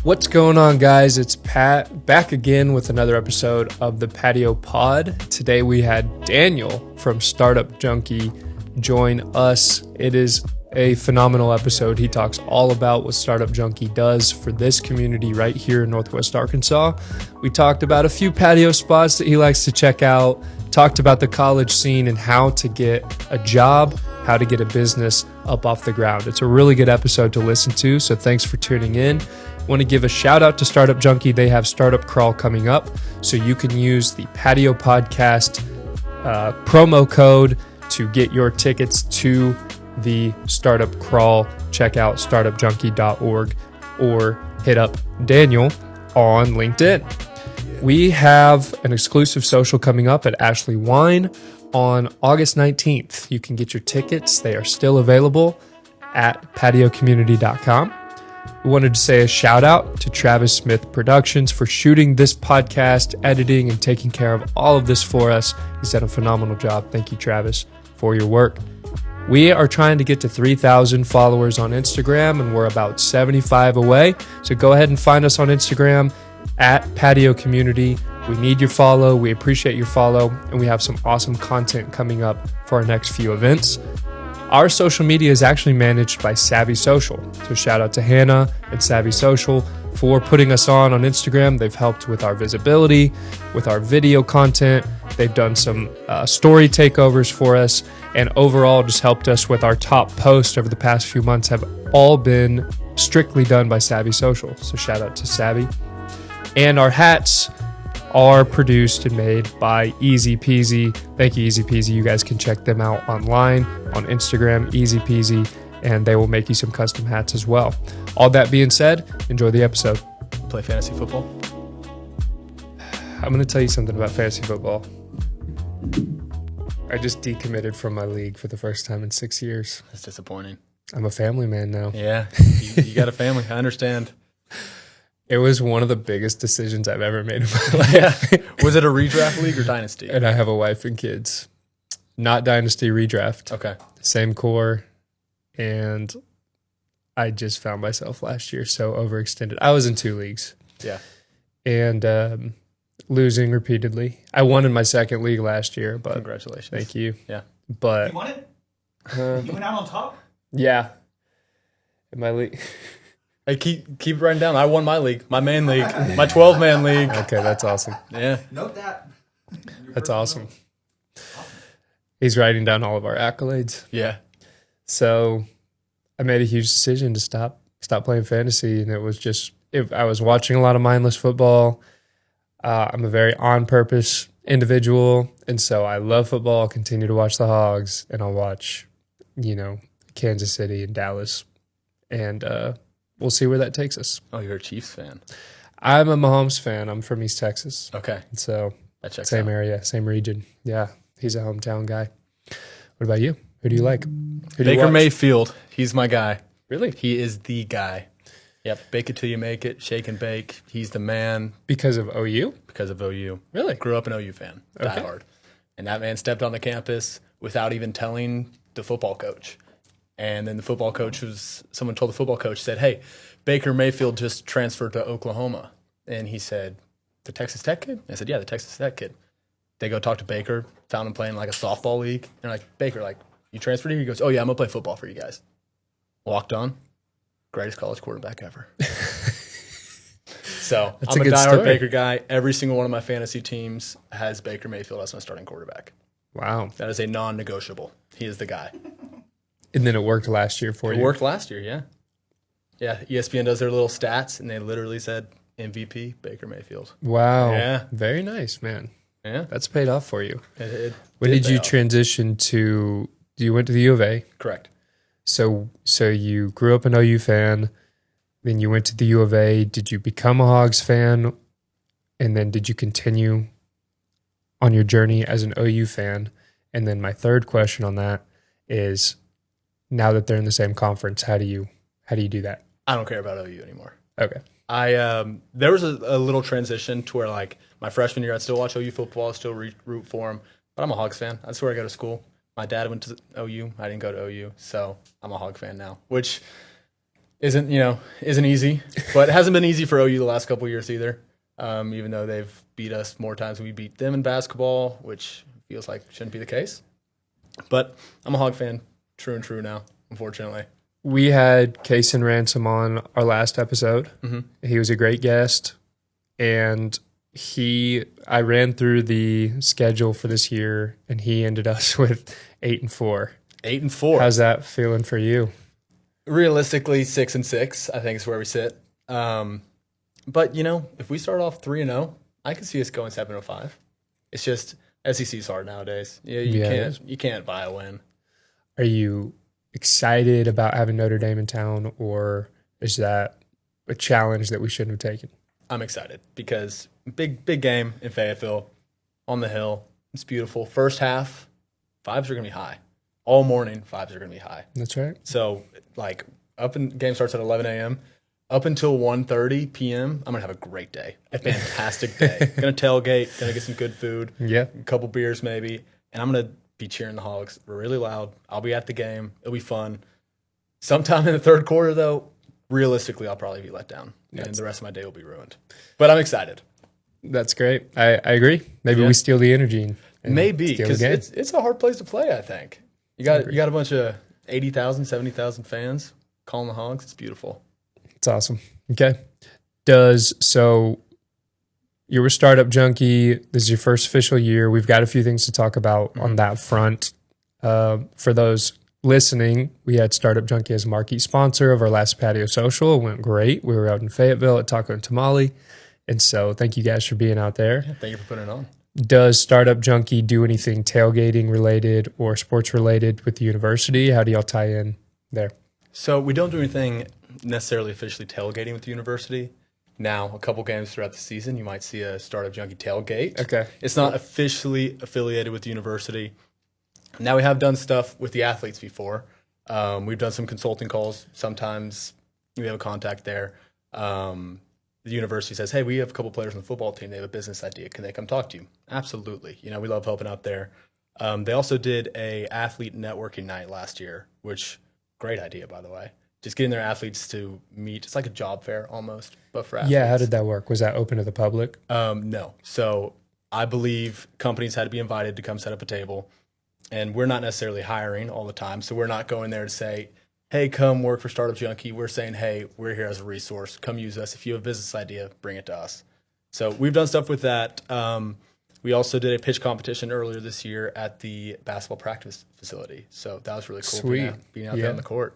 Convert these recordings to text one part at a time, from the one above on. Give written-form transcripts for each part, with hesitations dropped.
What's going on, guys? It's Pat back again with another episode of the Patio Pod. Today we had Daniel from Startup Junkie join us. It is a phenomenal episode. He talks all about what Startup Junkie does for this community right here in Northwest Arkansas. We talked about a few patio spots that he likes to check out, talked about the college scene and how to get a job, how to get a business up off the ground. It's a really good episode to listen to, so thanks for tuning in. Want to give a shout out to Startup Junkie. They have Startup Crawl coming up, so you can use the Patio Podcast promo code to get your tickets to the Startup Crawl. Check out startupjunkie.org or hit up Daniel on LinkedIn. We have an exclusive social coming up at Ashley Wine on August 19th. You can get your tickets. They are still available at patiocommunity.com. We wanted to say a shout out to Travis Smith Productions for shooting this podcast, editing, and taking care of all of this for us. He's done a phenomenal job. Thank you, Travis, for your work. We are trying to get to 3,000 followers on Instagram, and we're about 75 away. So go ahead and find us on Instagram at Patio Community. We need your follow. We appreciate your follow, and we have some awesome content coming up for our next few events. Our social media is actually managed by Savvy Social. So shout out to Hannah and Savvy Social for putting us on Instagram. They've helped with our visibility, with our video content. They've done some story takeovers for us, and overall just helped us with our top posts over the past few months have all been strictly done by Savvy Social. So shout out to Savvy. And our hats are produced and made by Easy Peasy. Thank you, Easy Peasy. You guys can check them out online on Instagram, Easy Peasy, and they will make you some custom hats as well. All that being said, enjoy the episode. Play fantasy football? I'm going to tell you something about fantasy football. I just decommitted from my league for the first time in 6 years. That's disappointing. I'm a family man now. Yeah, you got a family. I understand. It was one of the biggest decisions I've ever made in my life. Yeah. Was it a redraft league or dynasty? And I have a wife and kids. Not dynasty, redraft. Okay. Same core. And I just found myself last year so overextended. I was in 2 leagues. Yeah. And losing repeatedly. I won in my second league last year, but congratulations. Thank you. Yeah. But you won it? You went out on top? Yeah. In my league. Hey, keep writing down. I won my league, my main league, my 12-man league. Okay, that's awesome. Yeah. Note that. That's awesome. He's writing down all of our accolades. Yeah. So I made a huge decision to stop playing fantasy, and it was just I was watching a lot of mindless football. I'm a very on-purpose individual, and so I love football. I'll continue to watch the Hogs, and I'll watch, Kansas City and Dallas, and we'll see where that takes us. Oh, you're a Chiefs fan. I'm a Mahomes fan. I'm from East Texas. Okay. So that checks same out. area, same region. Yeah, he's a hometown guy. What about you? Who do you like? Who do you Baker watch? Mayfield. He's my guy. Really? He is the guy. Yep. Bake it till you make it. Shake and bake. He's the man. Because of OU? Because of OU. Really? Grew up an OU fan. Okay. Die hard. And that man stepped on the campus without even telling the football coach. And then someone told the football coach, said, hey, Baker Mayfield just transferred to Oklahoma. And he said, the Texas Tech kid? I said, yeah, the Texas Tech kid. They go talk to Baker, found him playing like a softball league. They're like, Baker, you transferred here? He goes, oh yeah, I'm going to play football for you guys. Walked on. Greatest college quarterback ever. So That's I'm a good diehard story. Baker guy. Every single one of my fantasy teams has Baker Mayfield as my starting quarterback. Wow. That is a non-negotiable. He is the guy. And then it worked last year for you. It worked last year, yeah. Yeah, ESPN does their little stats, and they literally said MVP, Baker Mayfield. Wow. Yeah. Very nice, man. Yeah. That's paid off for you. When Did you transition to, you went to the U of A? Correct. So you grew up an OU fan, then you went to the U of A. Did you become a Hogs fan? And then did you continue on your journey as an OU fan? And then my third question on that is, now that they're in the same conference, how do you do that? I don't care about OU anymore. Okay. There was a little transition to where my freshman year I'd still watch OU football, I'd still root for them, but I'm a Hogs fan. That's where I go to school. My dad went to OU. I didn't go to OU, so I'm a Hog fan now, which isn't easy, but it hasn't been easy for OU the last couple of years either. Even though they've beat us more times than we beat them in basketball, which feels like shouldn't be the case. But I'm a Hog fan, true and true now, unfortunately. We had Case and Ransom on our last episode. Mm-hmm. He was a great guest, and I ran through the schedule for this year, and he ended us with 8-4. 8-4. How's that feeling for you? Realistically, 6-6, I think is where we sit. But if we start off 3-0, I can see us going 7-5. It's just SEC's hard nowadays. You can't buy a win. Are you excited about having Notre Dame in town, or is that a challenge that we shouldn't have taken? I'm excited because big game in Fayetteville on the hill. It's beautiful. First half, vibes are going to be high. All morning, vibes are going to be high. That's right. So, game starts at 11 a.m. Up until 1:30 p.m., I'm going to have a great day. A fantastic day. Going to tailgate, going to get some good food. Yeah. A couple beers maybe. And I'm going to be cheering the Hogs really loud. I'll be at the game. It'll be fun. Sometime in the third quarter, though, realistically, I'll probably be let down. And the rest of my day will be ruined. But I'm excited. That's great. I agree. Maybe we steal the energy. And maybe, because it's a hard place to play, I think. You got a bunch of 80,000, 70,000 fans calling the Hogs. It's beautiful. It's awesome. Okay. So you're a Startup Junkie. This is your first official year. We've got a few things to talk about on that front. For those listening, we had Startup Junkie as a marquee sponsor of our last Patio Social. It went great. We were out in Fayetteville at Taco and Tamale. And so thank you guys for being out there. Yeah, thank you for putting it on. Does Startup Junkie do anything tailgating related or sports related with the university? How do y'all tie in there? So we don't do anything necessarily officially tailgating with the university. Now, a couple games throughout the season, you might see a Startup Junkie tailgate. Okay. It's not officially affiliated with the university. Now, we have done stuff with the athletes before. We've done some consulting calls. Sometimes we have a contact there. The university says, hey, we have a couple players on the football team. They have a business idea. Can they come talk to you? Absolutely. We love helping out there. They also did a athlete networking night last year, which, great idea, by the way. Just getting their athletes to meet. It's like a job fair almost, but for athletes. Yeah, how did that work? Was that open to the public? No. So I believe companies had to be invited to come set up a table, and we're not necessarily hiring all the time, so we're not going there to say, hey, come work for Startup Junkie. We're saying, hey, we're here as a resource. Come use us. If you have a business idea, bring it to us. So we've done stuff with that. We also did a pitch competition earlier this year at the basketball practice facility. So that was really cool. Sweet. Being out there on the court.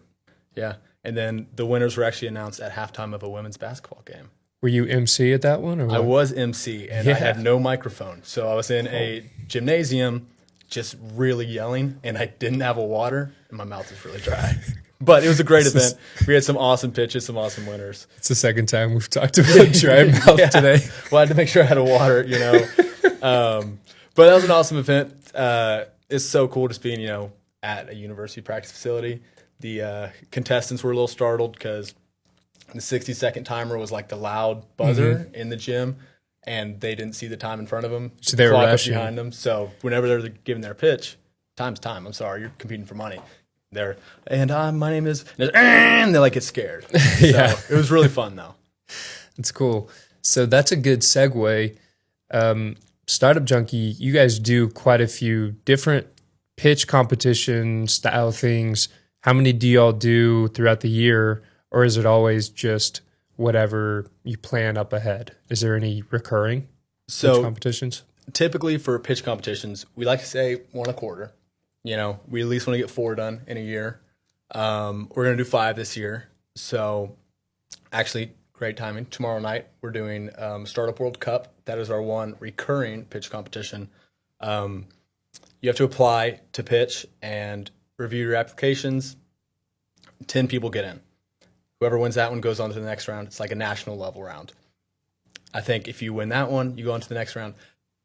Yeah. And then the winners were actually announced at halftime of a women's basketball game. Were you MC at that one? Or what? I was MC, and I had no microphone. So I was in a gymnasium just really yelling, and I didn't have a water, and my mouth was really dry. But it was a great event. We had some awesome pitches, some awesome winners. It's the second time we've talked about dry mouth today. Well, I had to make sure I had a water, But that was an awesome event. It's so cool just being, at a university practice facility. The contestants were a little startled because the 60-second timer was like the loud buzzer in the gym, and they didn't see the time in front of them. So they were rushing behind them. So whenever they're giving their pitch, time's time. I'm sorry, you're competing for money. My name is, and they get scared. Yeah. So it was really fun though. That's cool. So that's a good segue. Startup Junkie, you guys do quite a few different pitch competition style things. How many do y'all do throughout the year, or is it always just whatever you plan up ahead? Is there any recurring pitch competitions? Typically for pitch competitions, we like to say one a quarter. We at least want to get 4 done in a year. We're going to do 5 this year. So actually, great timing. Tomorrow night, we're doing Startup World Cup. That is our one recurring pitch competition. You have to apply to pitch and review your applications. 10 people get in. Whoever wins that one goes on to the next round. It's like a national level round. I think if you win that one, you go on to the next round.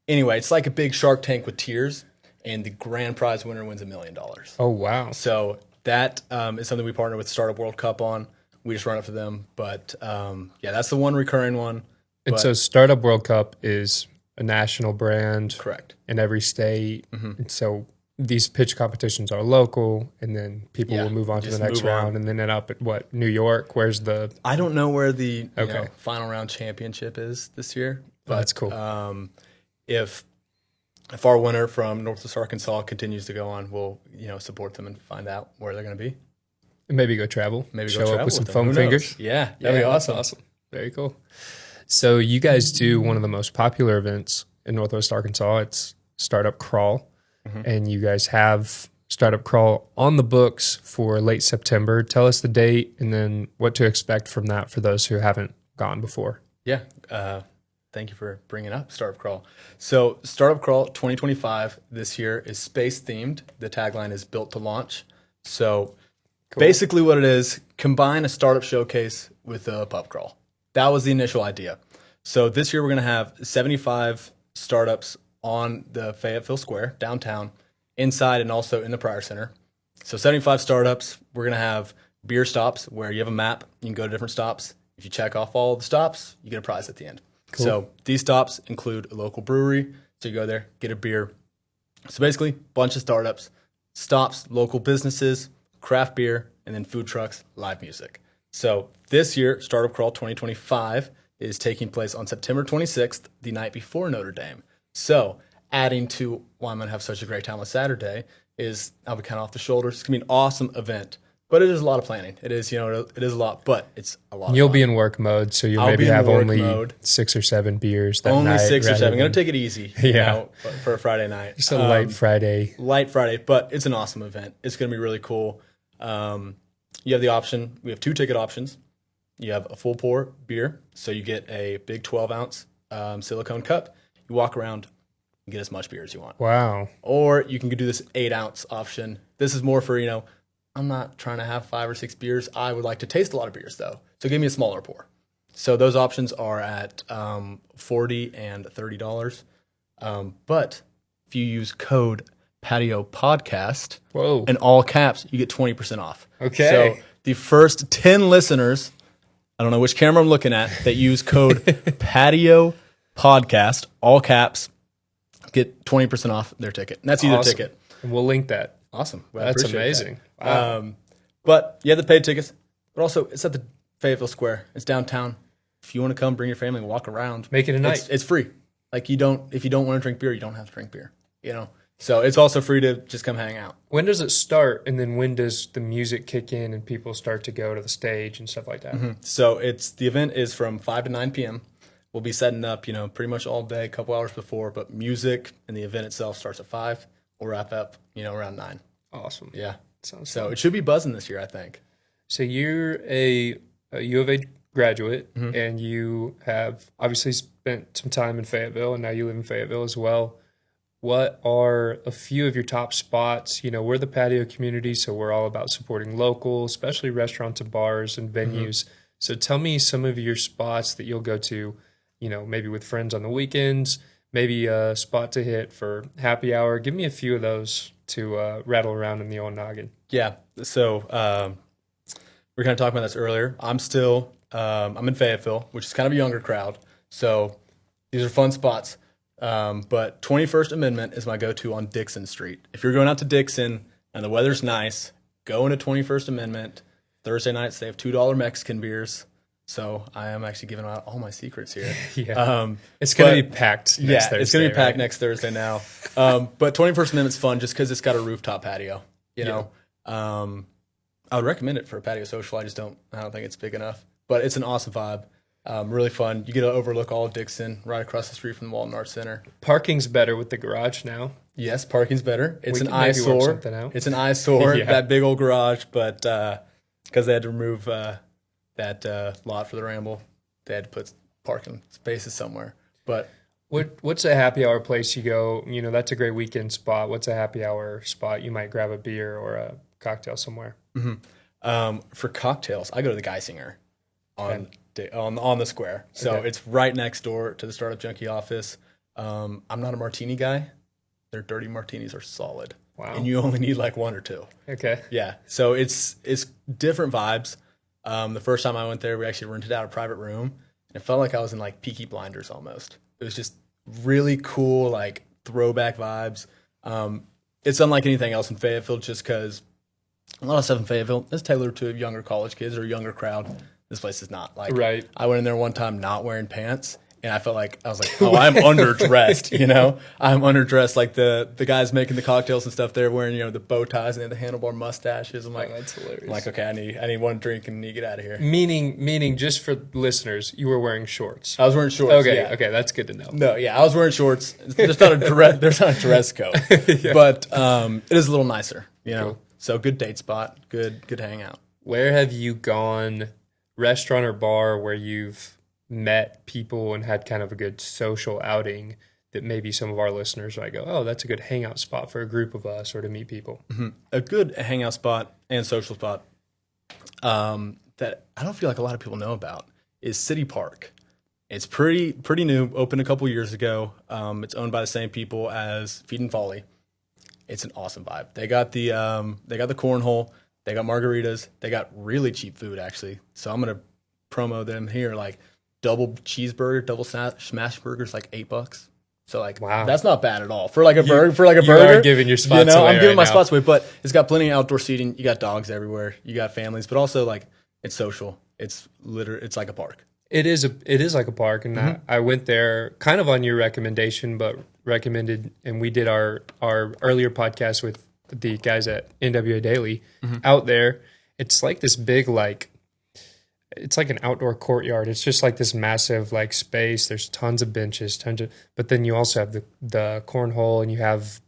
Anyway, it's like a big Shark Tank with tiers, and the grand prize winner wins $1 million. Oh, wow. So that is something we partner with Startup World Cup on. We just run it for them. But, that's the one recurring one. And so Startup World Cup is a national brand. Correct. In every state. Mm-hmm. And so these pitch competitions are local, and then people will move on to the next round, and then end up at New York? Where's the? I don't know where the final round championship is this year. But, that's cool. If our winner from Northwest Arkansas continues to go on, we'll support them and find out where they're going to be. And maybe go travel. Maybe show go up with some them. foam fingers. Yeah, that'd be awesome. Awesome. Very cool. So you guys do one of the most popular events in Northwest Arkansas. It's Startup Crawl, and you guys have Startup Crawl on the books for late September. Tell us the date and then what to expect from that for those who haven't gone before. Yeah. Thank you for bringing up Startup Crawl. So Startup Crawl 2025 this year is space themed. The tagline is built to launch. So basically what it is, combine a startup showcase with a pub crawl. That was the initial idea. So this year we're going to have 75 startups on the Fayetteville Square downtown, inside and also in the Pryor Center. So 75 startups. We're going to have beer stops where you have a map. You can go to different stops. If you check off all the stops, you get a prize at the end. Cool. So these stops include a local brewery. So you go there, get a beer. So basically, bunch of startups, stops, local businesses, craft beer, and then food trucks, live music. So this year, Startup Crawl 2025 is taking place on September 26th, the night before Notre Dame. So adding to why I'm going to have such a great time on Saturday is I'll be kind of off the shoulders. It's going to be an awesome event. But it is a lot of planning. It is, it is a lot, but it's a lot of You'll fun. be in work mode, so you'll maybe have only 6 or 7 beers that only night. Only 6 or 7. I'm going to take it easy for a Friday night. Just a light Friday. Light Friday, but it's an awesome event. It's going to be really cool. You have the option. We have 2 ticket options. You have a full pour beer, so you get a big 12-ounce silicone cup. You walk around and get as much beer as you want. Wow. Or you can do this 8-ounce option. This is more for, I'm not trying to have 5 or 6 beers. I would like to taste a lot of beers, though. So give me a smaller pour. So those options are at $40 and $30. But if you use code Patio Podcast in all caps, you get 20% off. Okay. So the first 10 listeners, I don't know which camera I'm looking at, that use code Patio Podcast, all caps, get 20% off their ticket. And that's either ticket. And we'll link that. Awesome. Well, that's amazing. That. Wow. But you have the paid tickets, but also it's at the Fayetteville Square. It's downtown. If you want to come, bring your family, walk around. Make it a night. It's free. Like if you don't want to drink beer, you don't have to drink beer. So it's also free to just come hang out. When does it start, and then when does the music kick in and people start to go to the stage and stuff like that? Mm-hmm. So the event is from 5 to 9 p.m. We'll be setting up, pretty much all day, a couple hours before, but music and the event itself starts at 5. We'll wrap up, around 9. Awesome. Yeah. Sounds so fun. It should be buzzing this year, I think. So you're a U of A graduate, and you have obviously spent some time in Fayetteville, and now you live in Fayetteville as well. What are a few of your top spots? We're the patio community, so we're all about supporting local, especially restaurants and bars and venues. So tell me some of your spots that you'll go to, maybe with friends on the weekends, maybe a spot to hit for happy hour. Give me a few of those to rattle around in the old noggin. Yeah. So we were kind of talking about this earlier. I'm in Fayetteville, which is kind of a younger crowd. So these are fun spots. But 21st Amendment is my go-to on Dixon Street. If you're going out to Dixon and the weather's nice, go into 21st Amendment. Thursday nights, they have $2 Mexican beers. So I am actually giving out all my secrets here. Yeah. It's going to be packed next Thursday. It's going to be packed next Thursday now. But 21st Amendment's fun just because it's got a rooftop patio. I would recommend it for a patio social. I don't think it's big enough. But it's an awesome vibe. Really fun. You get to overlook all of Dixon right across the street from the Walton Arts Center. Parking's better with the garage now. Yes, parking's better. It's an eyesore. It's an eyesore, that big old garage, but because they had to remove that lot for the Ramble, they had to put parking spaces somewhere. But what's a happy hour place you go? That's a great weekend spot. What's a happy hour spot you might grab a beer or a cocktail somewhere? For cocktails, I go to the Geisinger on the square. So it's right next door to the Startup Junkie office. I'm not a martini guy. Their dirty martinis are solid. Wow. And you only need like 1 or 2. Okay. Yeah. So it's different vibes. The first time I went there, we actually rented out a private room. And it felt like I was in like Peaky Blinders almost. It was just really cool, like throwback vibes. it's unlike anything else in Fayetteville, just because a lot of stuff in Fayetteville is tailored to younger college kids or a younger crowd. This place is not. Like, right. I went in there one time not wearing pants, and I felt like, I was like, oh, I'm underdressed, you know? I'm underdressed. Like, the guys making the cocktails and stuff, they're wearing, you know, the bow ties and the handlebar mustaches. I'm like, that's hilarious. I'm like, okay, I need one drink and need to get out of here. Meaning, just for listeners, you were wearing shorts. I was wearing shorts. Okay, that's good to know. No, yeah, I was wearing shorts. There's not a dress code, but it is a little nicer, you know? Cool. So good date spot, good hangout. Where have you gone, restaurant or bar, where you've met people and had kind of a good social outing that maybe some of our listeners might go, oh, that's a good hangout spot for a group of us or to meet people? Mm-hmm. A good hangout spot and social spot that I don't feel like a lot of people know about is City Park. It's pretty new, opened a couple years ago. It's owned by the same people as Feed and Folly. It's an awesome vibe. They got the cornhole, they got margaritas, they got really cheap food actually. So I'm gonna promo them here, like double cheeseburger, double smash burgers, like $8. So like, wow, that's not bad at all for like a burger. You are giving your spots away. I'm giving my now. spots away, but it's got plenty of outdoor seating. You got dogs everywhere. You got families, but also like it's social. It's like a park. It is like a park, and I went there kind of on your recommendation, but recommended, and we did our earlier podcast with the guys at NWA Daily out there. It's like this big, like, it's like an outdoor courtyard. It's just like this massive like space. There's tons of benches, but then you also have the cornhole, and you have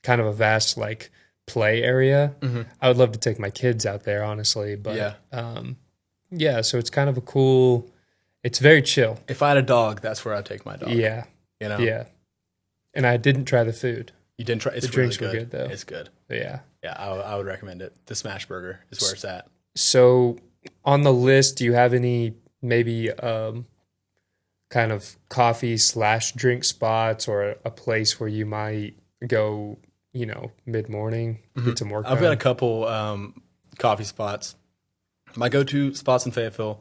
kind of a vast like play area. I would love to take my kids out there, honestly, but so it's kind of a cool. It's very chill. If I had a dog, that's where I'd take my dog. Yeah. You know? Yeah. And I didn't try the food. You didn't try? It's the drinks really were good, though. It's good. Yeah. Yeah, I would recommend it. The Smash Burger is where it's at. So on the list, do you have any maybe kind of coffee/drink spots or a place where you might go, you know, mid-morning, get some work I've got a couple coffee spots. My go-to spots in Fayetteville,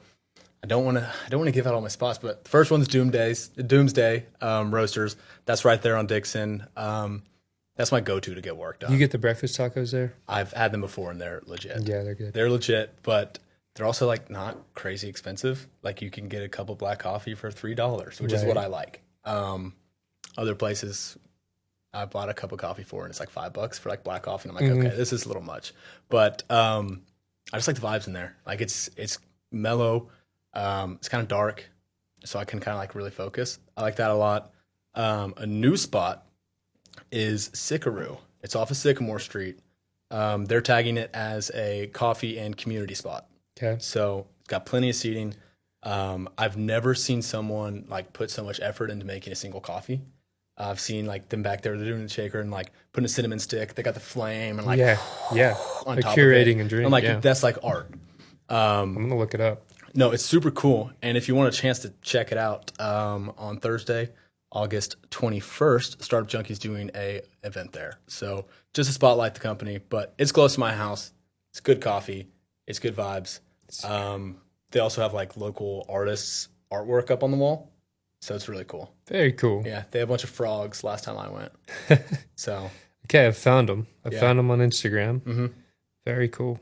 I don't want to give out all my spots, but the first one's Doomsday Roasters. That's right there on Dixon. That's my go-to to get work done. You get the breakfast tacos there? I've had them before, and they're legit. Yeah, they're good. They're legit, but they're also like not crazy expensive. Like you can get a cup of black coffee for $3, which is what I like. Other places, I bought a cup of coffee for, and it's like $5 for like black coffee. And I'm like, okay, this is a little much, but I just like the vibes in there. Like it's mellow. It's kind of dark, so I can kind of like really focus. I like that a lot. A new spot is Sickaroo. It's off of Sycamore Street. They're tagging it as a coffee and community spot. Okay. So it's got plenty of seating. I've never seen someone like put so much effort into making a single coffee. I've seen like them back there, they're doing the shaker and like putting a cinnamon stick. They got the flame and like on top curating of it. and drinking. I'm like, that's like art. I'm gonna look it up. No, it's super cool. And if you want a chance to check it out, on Thursday, August 21st, Startup Junkie's doing a event there. So just to spotlight the company, but it's close to my house. It's good coffee. It's good vibes. They also have like local artists' artwork up on the wall. So it's really cool. Very cool. Yeah, they have a bunch of frogs last time I went. So okay, I found them. I found them on Instagram. Mm-hmm. Very cool.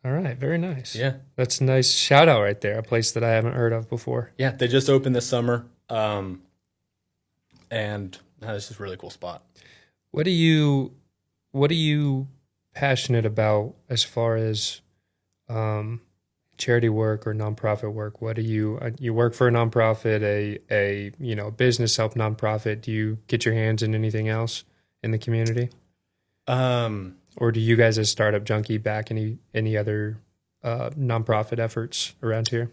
All right, very nice. Yeah. That's a nice shout out right there, a place that I haven't heard of before. Yeah, they just opened this summer. And it's just a really cool spot. What are you passionate about as far as charity work or nonprofit work? What do you work for a nonprofit, a business help nonprofit? Do you get your hands in anything else in the community? Or do you guys as Startup Junkie back any other nonprofit efforts around here?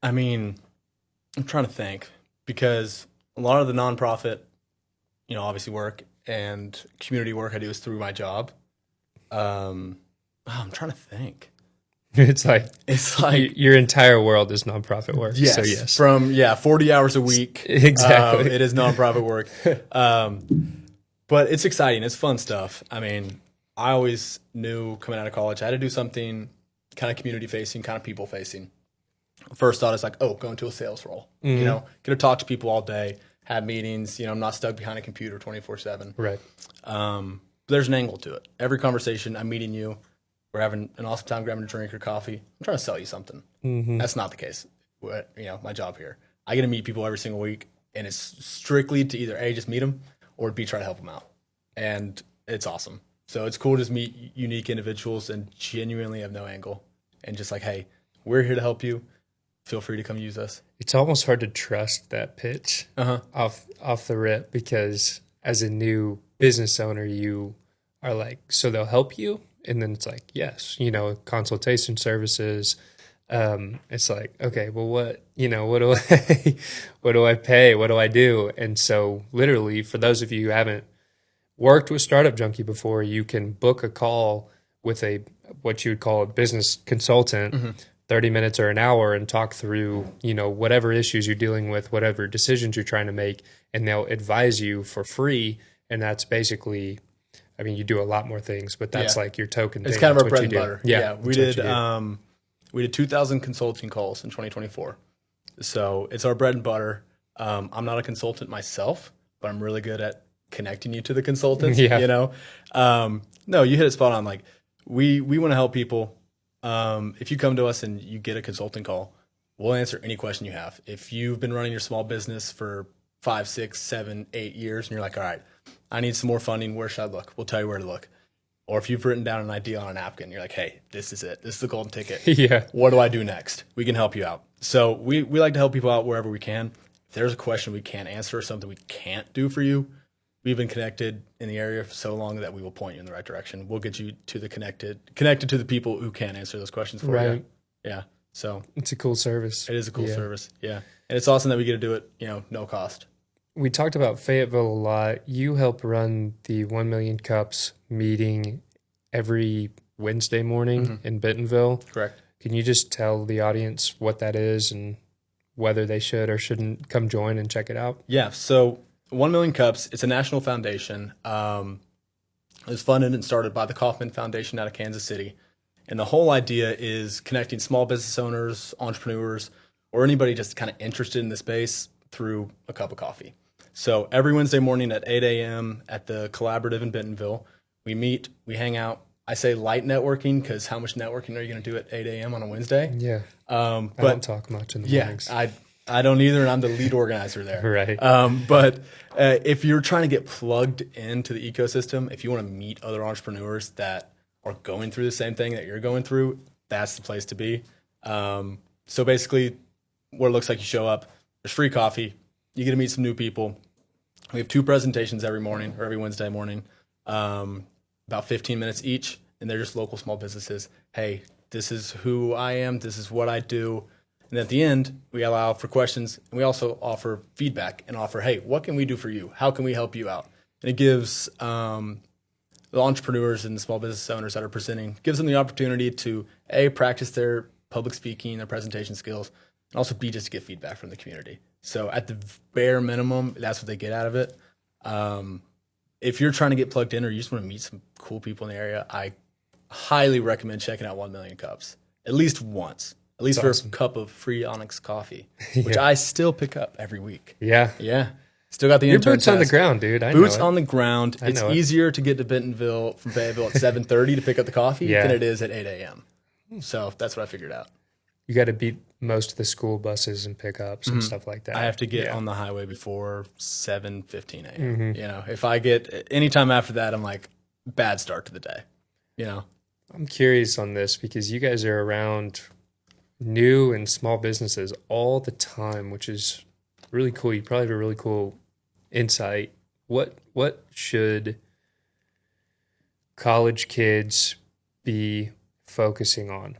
I mean, I'm trying to think because a lot of the nonprofit, obviously work and community work I do is through my job. I'm trying to think. It's like your entire world is nonprofit work. Yes, so yes. From 40 hours a week. Exactly. It is nonprofit work. But it's exciting. It's fun stuff. I mean, I always knew coming out of college I had to do something kind of community facing, kind of people facing. First thought is like, go into a sales role. Mm-hmm. Get to talk to people all day, have meetings. I'm not stuck behind a computer 24/7. Right. There's an angle to it. Every conversation, I'm meeting you. We're having an awesome time grabbing a drink or coffee. I'm trying to sell you something. That's not the case. My job here. I get to meet people every single week, and it's strictly to either A, just meet them, or B, try to help them out. And it's awesome. So it's cool to just meet unique individuals and genuinely have no angle. And just like, hey, we're here to help you. Feel free to come use us. It's almost hard to trust that pitch off the rip, because as a new business owner, you are like, so they'll help you? And then it's like, yes, consultation services. It's like, okay, well, what do what do I pay? What do I do? And so literally, for those of you who haven't worked with Startup Junkie before, you can book a call with what you would call a business consultant, 30 minutes or an hour, and talk through, whatever issues you're dealing with, whatever decisions you're trying to make, and they'll advise you for free. And that's basically, I mean, you do a lot more things, but that's like your token. It's thing. kind of That's our what bread and you butter. do. Yeah, we did 2,000 consulting calls in 2024. So it's our bread and butter. I'm not a consultant myself, but I'm really good at connecting you to the consultants. No, you hit it spot on. Like we want to help people. If you come to us and you get a consulting call, we'll answer any question you have. If you've been running your small business for 5, 6, 7, 8 years, and you're like, all right, I need some more funding. Where should I look? We'll tell you where to look. Or if you've written down an idea on a napkin, you're like, hey, this is it. This is the golden ticket. Yeah. What do I do next? We can help you out. So we like to help people out wherever we can. If there's a question we can't answer or something we can't do for you, we've been connected in the area for so long that we will point you in the right direction. We'll get you to the connected to the people who can answer those questions for you. Yeah. So it's a cool service. It is a cool service. Yeah. And it's awesome that we get to do it, no cost. We talked about Fayetteville a lot. You help run the 1 Million Cups meeting every Wednesday morning in Bentonville. Correct. Can you just tell the audience what that is and whether they should or shouldn't come join and check it out? Yeah. So 1 Million Cups, it's a national foundation. It was funded and started by the Kauffman Foundation out of Kansas City. And the whole idea is connecting small business owners, entrepreneurs, or anybody just kind of interested in the space through a cup of coffee. So every Wednesday morning at 8 a.m. at the Collaborative in Bentonville, we meet, we hang out. I say light networking because how much networking are you going to do at 8 a.m. on a Wednesday? Yeah. I don't talk much in the mornings. I don't either, and I'm the lead organizer there. Right. But if you're trying to get plugged into the ecosystem, if you want to meet other entrepreneurs that are going through the same thing that you're going through, that's the place to be. So basically, what it looks like, you show up, there's free coffee, you get to meet some new people. We have 2 presentations every morning or every Wednesday morning, about 15 minutes each, and they're just local small businesses. Hey, this is who I am, this is what I do. And at the end, we allow for questions, and we also offer feedback and offer, hey, what can we do for you? How can we help you out? And it gives the entrepreneurs and the small business owners that are presenting, gives them the opportunity to, A, practice their public speaking, their presentation skills, and also B, just to get feedback from the community. So at the bare minimum, that's what they get out of it. If you're trying to get plugged in or you just want to meet some cool people in the area, I highly recommend checking out 1 Million Cups at least once. At least That's for awesome. a cup of free Onyx coffee, which I still pick up every week. Yeah. Yeah. Still got the Your intern boots on the test. ground, dude. Boots I know on the ground. It's know it. easier to get to Bentonville from Fayetteville at 7:30 to pick up the coffee Yeah. than it is at 8 a.m. So that's what I figured out. You got to beat most of the school buses and pickups and stuff like that. I have to get on the highway before 7:15 a.m. If I get any time after that, I'm like, bad start to the day. I'm curious on this because you guys are around new and small businesses all the time, which is really cool. You probably have a really cool insight. What should college kids be focusing on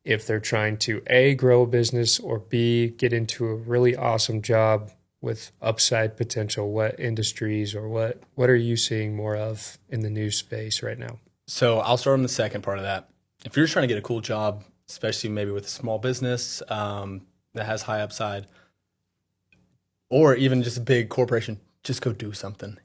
if they're trying to A, grow a business, or B, get into a really awesome job with upside potential? What industries or what are you seeing more of in the news space right now? So I'll start on the second part of that. If you're just trying to get a cool job, especially maybe with a small business that has high upside, or even just a big corporation, just go do something.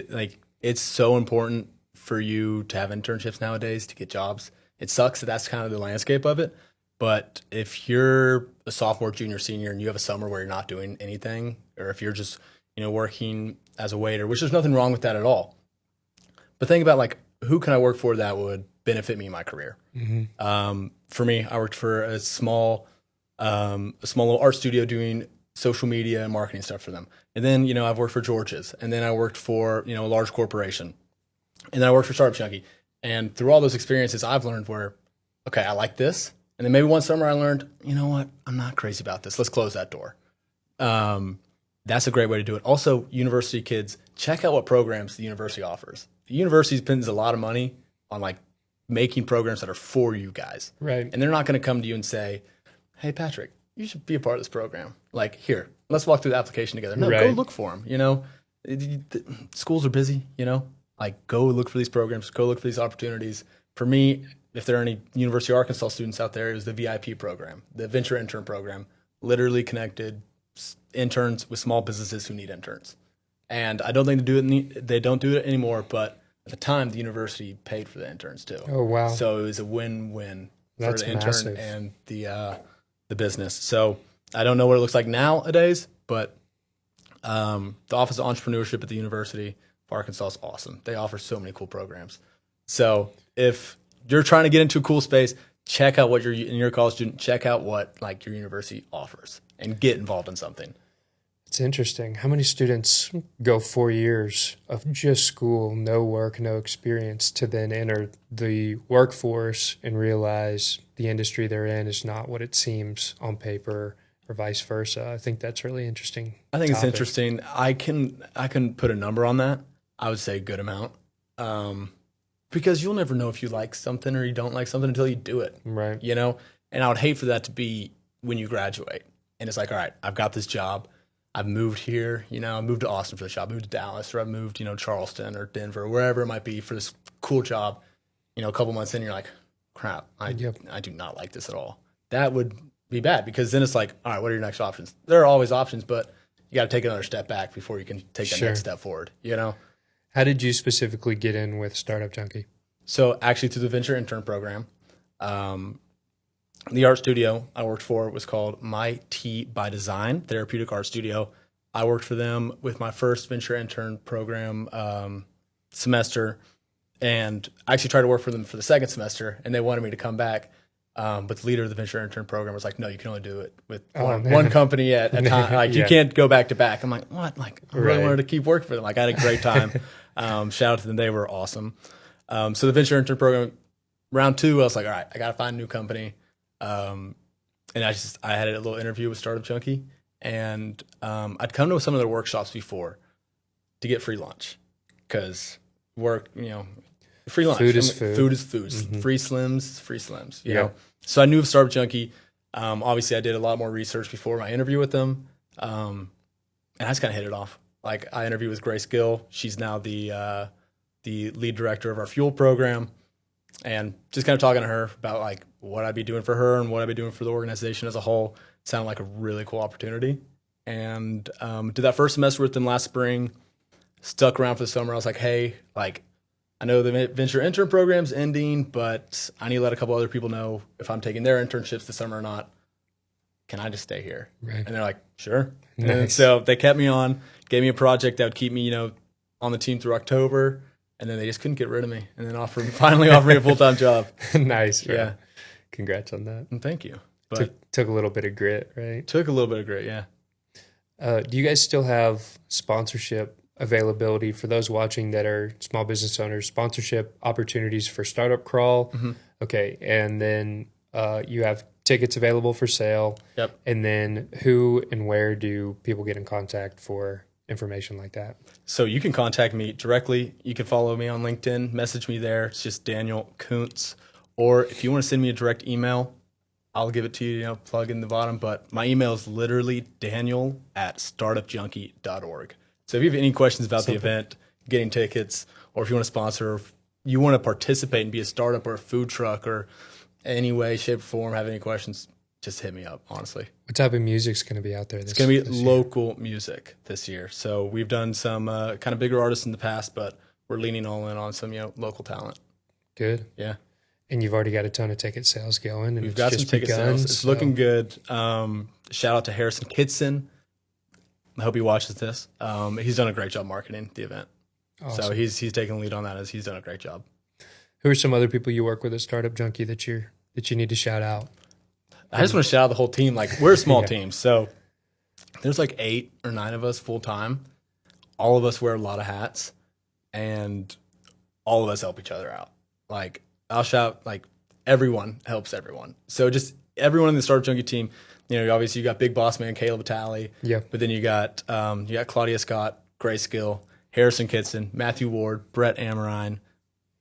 Like it's so important for you to have internships nowadays to get jobs. It sucks that that's kind of the landscape of it, But if you're a sophomore, junior, senior, and you have a summer where you're not doing anything, or if you're just, working as a waiter, which there's nothing wrong with that at all. But think about like, who can I work for that would benefit me in my career? For me, I worked for a small little art studio doing social media and marketing stuff for them. And then, I've worked for George's, and then I worked for, a large corporation, and then I worked for Startup Junkie. And through all those experiences, I've learned where, okay, I like this. And then maybe one summer I learned, you know what? I'm not crazy about this. Let's close that door. That's a great way to do it. Also, university kids, check out what programs the university offers. The university spends a lot of money on like making programs that are for you guys. Right. And they're not going to come to you and say, hey, Patrick, you should be a part of this program. Like, here, let's walk through the application together. No, go look for them. Schools are busy, like go look for these programs, go look for these opportunities. For me, if there are any University of Arkansas students out there, it was the VIP program, the venture intern program, literally connected interns with small businesses who need interns. And I don't think they don't do it anymore, but at the time, the university paid for the interns too. Oh, wow. So it was a win-win for the intern massive. and the business. So I don't know what it looks like nowadays, but the Office of Entrepreneurship at the University of Arkansas is awesome. They offer so many cool programs. So if you're trying to get into a cool space, check out what you're a college student, check out what like your university offers and get involved in something. It's interesting. How many students go 4 years of just school, no work, no experience, to then enter the workforce and realize the industry they're in is not what it seems on paper, or vice versa? I think that's really interesting. I think it's interesting. I can put a number on that. I would say a good amount. Because you'll never know if you like something or you don't like something until you do it. Right. And I would hate for that to be when you graduate. And it's like, all right, I've got this job. I've moved here, I moved to Austin for this job, I moved to Dallas, or I've moved, Charleston or Denver, or wherever it might be for this cool job. A couple months in, you're like, crap, I do not like this at all. That would be bad, because then it's like, all right, what are your next options? There are always options, but you got to take another step back before you can take that next step forward, How did you specifically get in with Startup Junkie? So actually through the venture intern program, the art studio I worked for was called My Tea by Design, therapeutic art studio. I worked for them with my first venture intern program semester, and I actually tried to work for them for the second semester, and they wanted me to come back. But the leader of the venture intern program was like, no, you can only do it with one company at a time. Like, you can't go back to back. I'm like, what? Like, I really wanted to keep working for them. Like, I had a great time. Shout out to them. They were awesome. So the venture intern program, round 2, I was like, all right, I got to find a new company. And I had a little interview with Startup Junkie, and I'd come to some of their workshops before to get free lunch, because free lunch. Food is food. Food is food. Mm-hmm. Free Slims, you know. So I knew of Startup Junkie. Obviously, I did a lot more research before my interview with them, and I just kind of hit it off. Like, I interviewed with Grace Gill. She's now the lead director of our fuel program. And just kind of talking to her about like what I'd be doing for her and what I'd be doing for the organization as a whole sounded like a really cool opportunity. And did that first semester with them last spring, stuck around for the summer. I was like, hey, like, I know the venture intern program's ending, but I need to let a couple other people know if I'm taking their internships this summer or not. Can I just stay here? Right. And they're like, sure. Nice. And so they kept me on, gave me a project that would keep me, on the team through October. And then they just couldn't get rid of me, and then finally offered me a full-time job. Nice, right? Yeah. Congrats on that. And thank you. But took a little bit of grit, right? Took a little bit of grit, yeah. Do you guys still have sponsorship availability for those watching that are small business owners? Sponsorship opportunities for Startup Crawl. Mm-hmm. Okay, and then you have tickets available for sale. Yep. And then who and where do people get in contact for information like that? So you can contact me directly. You can follow me on LinkedIn, message me there. It's just Daniel Koonce. Or if you want to send me a direct email, I'll give it to you, plug in the bottom. But my email is literally daniel@startupjunkie.org. So if you have any questions about the event, getting tickets, or if you want to sponsor, or if you want to participate and be a startup or a food truck or any way, shape, or form, have any questions, just hit me up, honestly. What type of music's going to be out there It's going to be local music this year. So we've done some kind of bigger artists in the past, but we're leaning all in on some local talent. Good. Yeah. And you've already got a ton of ticket sales going. And We've got some ticket sales. It's looking good. Shout out to Harrison Kitson. I hope he watches this. He's done a great job marketing the event. Awesome. So he's taking the lead on that, as he's done a great job. Who are some other people you work with at Startup Junkie that you need to shout out? I just want to shout out the whole team. Like, we're a small team, so there's like 8 or 9 of us full time. All of us wear a lot of hats, and all of us help each other out. Like, I'll shout, like, everyone helps everyone. So just everyone in the Startup Junkie team. Obviously you got big boss man Caleb Vitale. Yeah. But then you got Claudia Scott, Grace Gill, Harrison Kitson, Matthew Ward, Brett Amarine,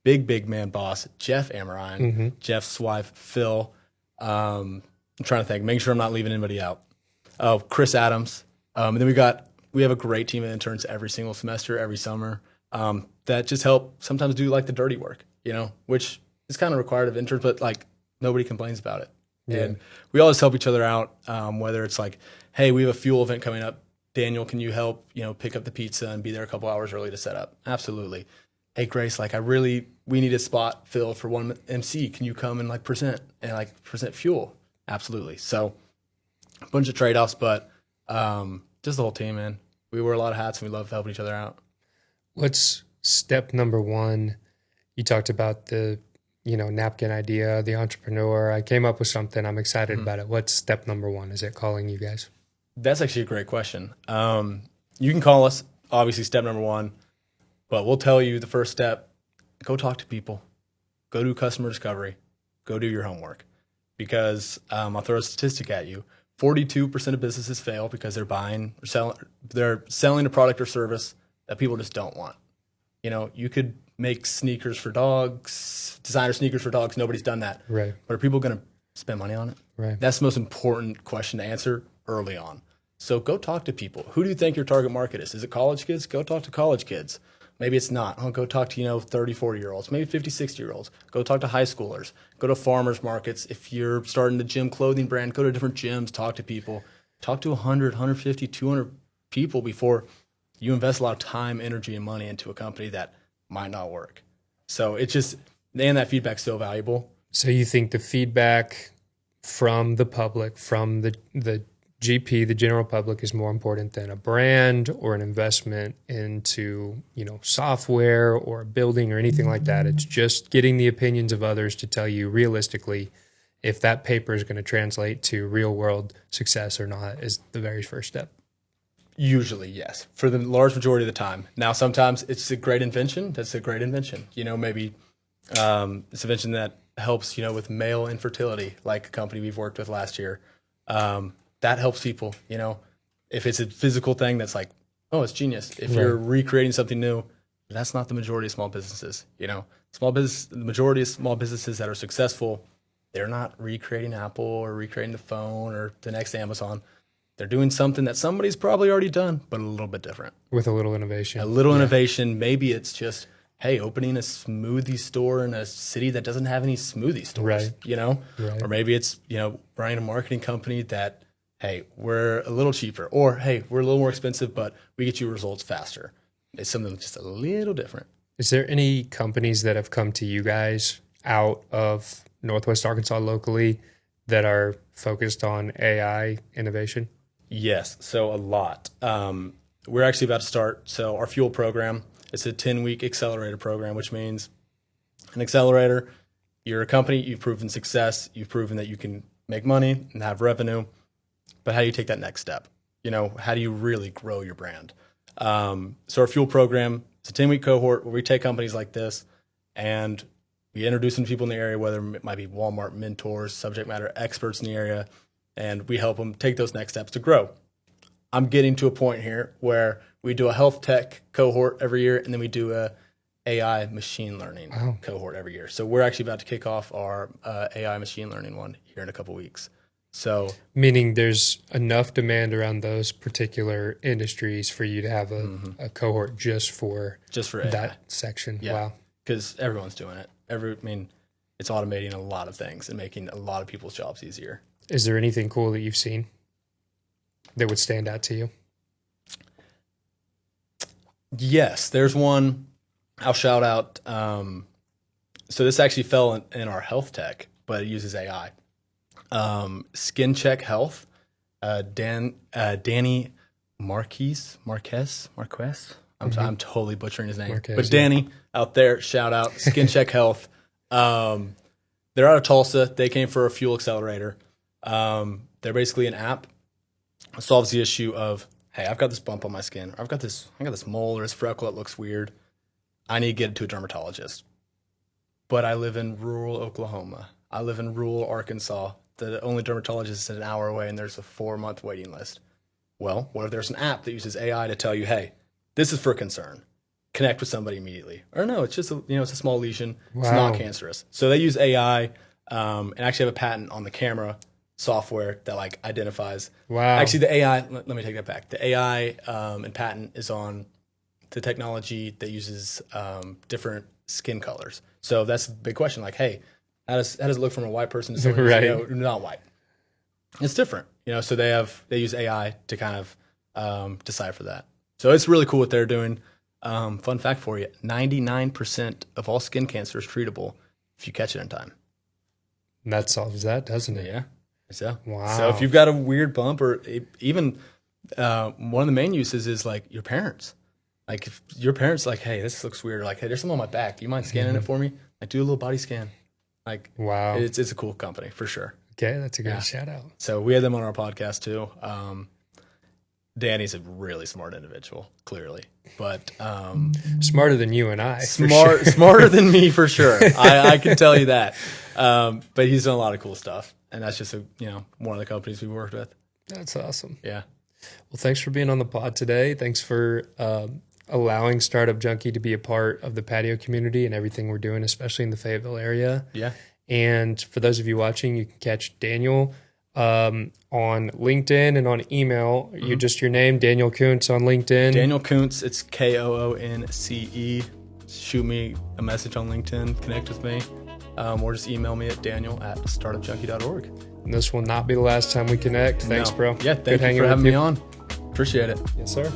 big man boss Jeff Amarine, Jeff's wife Phil. I'm trying to think, making sure I'm not leaving anybody out. Oh, Chris Adams. And then we have a great team of interns every single semester, every summer, that just help sometimes do like the dirty work, which is kind of required of interns, but like nobody complains about it. Yeah. And we always help each other out, whether it's like, hey, we have a fuel event coming up. Daniel, can you help, pick up the pizza and be there a couple hours early to set up? Absolutely. Hey, Grace, like we need a spot filled for one MC. Can you come and like present fuel? Absolutely. So a bunch of trade-offs, but just the whole team, man. We wear a lot of hats and we love helping each other out. What's step number 1? You talked about the napkin idea, the entrepreneur. I came up with something. I'm excited about it. What's step number 1? Is it calling you guys? That's actually a great question. You can call us, obviously, step number 1, but we'll tell you the first step. Go talk to people. Go do customer discovery. Go do your homework. Because I'll throw a statistic at you. 42% of businesses fail because they're selling a product or service that people just don't want. You could make sneakers for dogs, designer sneakers for dogs. Nobody's done that. Right. But are people going to spend money on it? Right. That's the most important question to answer early on. So go talk to people. Who do you think your target market is? Is it college kids? Go talk to college kids. Maybe it's not. Go talk to, 30, 40-year-olds, maybe 50, 60-year-olds. Go talk to high schoolers. Go to farmers markets. If you're starting the gym clothing brand, go to different gyms, talk to people. Talk to 100, 150, 200 people before you invest a lot of time, energy, and money into a company that might not work. So it's just, and that feedback's so valuable. So you think the feedback from the public, from the GP, the general public, is more important than a brand or an investment into, software or a building or anything like that. It's just getting the opinions of others to tell you realistically if that paper is going to translate to real world success or not is the very first step. Usually, yes, for the large majority of the time. Now, sometimes it's a great invention. That's a great invention. Maybe it's an invention that helps, with male infertility, like a company we've worked with last year. That helps people, if it's a physical thing that's like, oh, it's genius. If you're recreating something new, that's not the majority of small businesses, the majority of small businesses that are successful, they're not recreating Apple or recreating the phone or the next Amazon. They're doing something that somebody's probably already done, but a little bit different. With a little innovation. A little innovation. Maybe it's just, hey, opening a smoothie store in a city that doesn't have any smoothie stores, Right. Or maybe it's, running a marketing company that, hey, we're a little cheaper, or hey, we're a little more expensive, but we get you results faster. It's something just a little different. Is there any companies that have come to you guys out of Northwest Arkansas locally that are focused on AI innovation? Yes, so a lot. We're actually about to start. So our fuel program, it's a 10-week accelerator program, which means an accelerator, you're a company, you've proven success, you've proven that you can make money and have revenue, but how do you take that next step? How do you really grow your brand? So our fuel program, it's a 10-week cohort where we take companies like this and we introduce them to people in the area, whether it might be Walmart mentors, subject matter experts in the area, and we help them take those next steps to grow. I'm getting to a point here where we do a health tech cohort every year, and then we do a AI machine learning cohort every year. So we're actually about to kick off our AI machine learning one here in a couple weeks. So meaning there's enough demand around those particular industries for you to have a cohort just for AI. that section. Yeah. Wow. Because everyone's doing it. It's automating a lot of things and making a lot of people's jobs easier. Is there anything cool that you've seen that would stand out to you? Yes, there's one. I'll shout out So this actually fell in our health tech, but it uses AI. Skin Check Health. Danny Marquez. I'm totally butchering his name. Marquez, but Danny out there, shout out. Skin Check Health. They're out of Tulsa. They came for a fuel accelerator. They're basically an app. It solves the issue of, hey, I've got this bump on my skin. Or I got this mole or this freckle that looks weird. I need to get it to a dermatologist. But I live in rural Oklahoma. I live in rural Arkansas. The only dermatologist is an hour away, and there's a 4-month waiting list. Well, what if there's an app that uses AI to tell you, hey, this is for concern. Connect with somebody immediately. Or no, it's just it's a small lesion. Wow. It's not cancerous. So they use AI and actually have a patent on the camera software that like identifies. Wow. Actually, the AI. Let me take that back. The AI and patent is on the technology that uses different skin colors. So that's a big question. Like, hey, how does it look from a white person to someone who's not white? It's different, So they use AI to kind of decipher that. So it's really cool what they're doing. Fun fact for you: 99% of all skin cancer is treatable if you catch it in time. That solves that, doesn't it? Yeah. So wow. So if you've got a weird bump, or even one of the main uses is like your parents. Like if your parents like, hey, this looks weird. Or like, hey, there's something on my back. Do you mind scanning it for me? Like, do a little body scan. Like, wow, it's a cool company for sure. Okay, that's a good shout out. So we had them on our podcast too. Danny's a really smart individual, clearly, but smarter than you and I. Smarter than me for sure. I can tell you that. But he's done a lot of cool stuff, and that's just one of the companies we worked with. That's awesome. Yeah. Well, thanks for being on the pod today. Thanks for allowing Startup Junkie to be a part of the patio community and everything we're doing, especially in the Fayetteville area. Yeah. And for those of you watching, you can catch Daniel on LinkedIn and on email. Mm-hmm. Your name, Daniel Koonce on LinkedIn. Daniel Koonce, it's Koonce. Shoot me a message on LinkedIn, connect with me, or just email me at daniel@startupjunkie.org. And this will not be the last time we connect. Thanks, bro. Yeah, thank you for having me on. Appreciate it. Yes, sir.